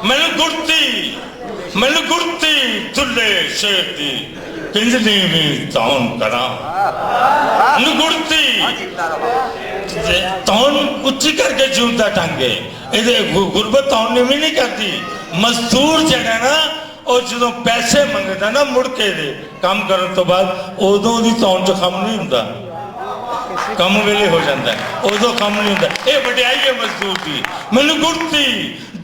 मैनू गुड़ती दुल्ले शेर दी किंजनी भी तौन करा गुड़ती तौन उच्ची करके जूता टांगे ये गुरबत तौन भी नहीं करती मजदूर जड़ा ना और जो पैसे मंगता ना मुड़ के दे काम करने तो बाद उदों की तौन च कम नहीं होंदा कम वेले हो जाता है उदों कम नहीं होंदा ये वड्याई है मजदूर की मैनू गुड़ती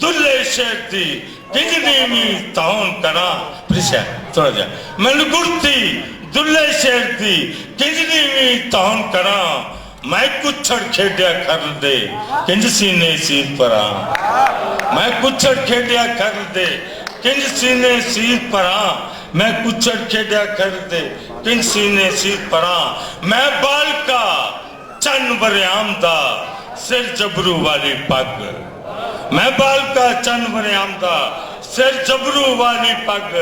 दुल्ले शेर दी किंजनी भी तौन करा प्रिशा थोड़ा जा मैनू गुड़ती दुल्ले शेर दी किंजनी भी तौन करा मैं कुछड़ खेडिया कर दे किंज सीने सीर परा मैं कुछड़ खेडिया कर दे किंज सीने सीर परा मैं कुछड़ खेडिया कर दे किंज सीने सीर परा मैं बाल का चन बरियाम दा सिर जबरू वाली पग मैं बाल का चन बरियाम दा सिर जबरू वाली पग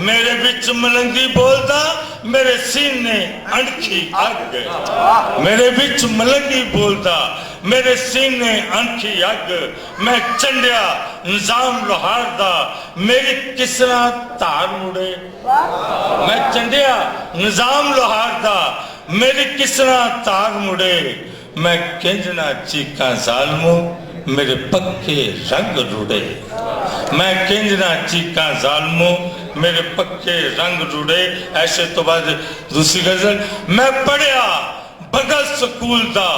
मेरे बिच मलंगी बोलदा मेरे सीने अणखी अग मेरे बिच मलंगी बोलदा मेरे सीने अणखी अग मैं चंडिया निजाम लोहार दा मेरी किसरा तार मुड़े मैं चंडिया निजाम लोहार दा मेरी किसरा तार मुड़े मैं किंजना चीका जालमू मेरे पक्के रंग रुड़े मैं किंजना चीका जालमू मेरे पक्के रंग रुड़े। ऐसे तो बाद दूसरी गजल मैं पढ़िया भगत स्कूल दा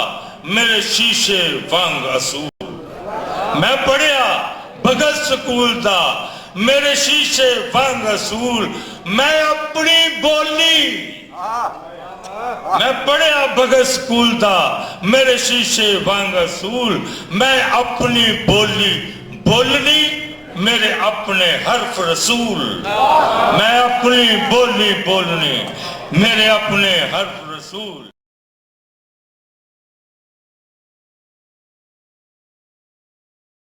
मेरे शीशे वांग असूल मैं पढ़िया भगत स्कूल दा मेरे शीशे वांग असूल मैं अपनी बोली मैं पढ़िया भगत स्कूल दा मेरे शीशे वांग असूल मैं अपनी बोली बोलनी मेरे अपने हर्फ रसूल मैं अपनी बोली बोलनी मेरे अपने हर्फ रसूल।